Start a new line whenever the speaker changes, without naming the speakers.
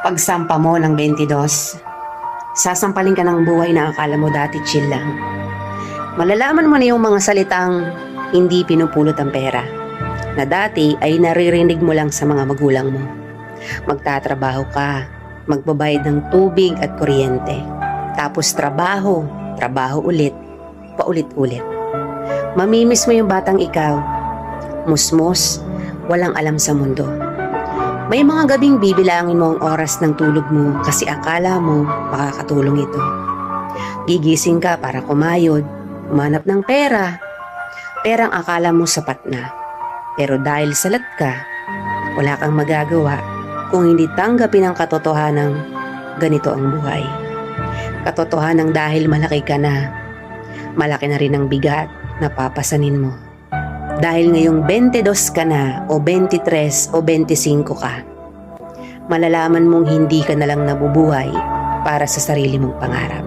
Pagsampa mo ng 22, sasampalin ka ng buhay na akala mo dati chill lang. Malalaman mo na yung mga salitang hindi pinupulot ang pera, na dati ay naririnig mo lang sa mga magulang mo. Magtatrabaho ka, magbabayad ng tubig at kuryente. Tapos trabaho ulit, paulit-ulit. Mamimiss mo yung batang ikaw, musmos, walang alam sa mundo. May mga gabing bibilangin mo ang oras ng tulog mo kasi akala mo makakatulong ito. Gigising ka para kumayod, umanap ng pera. Perang akala mo sapat na. Pero dahil salat ka, wala kang magagawa kung hindi tanggapin ang katotohanang ganito ang buhay. Katotohanang dahil malaki ka na, malaki na rin ang bigat na papasanin mo. Dahil ngayong 22 ka na o 23 o 25 ka, malalaman mong hindi ka na lang nabubuhay para sa sarili mong pangarap.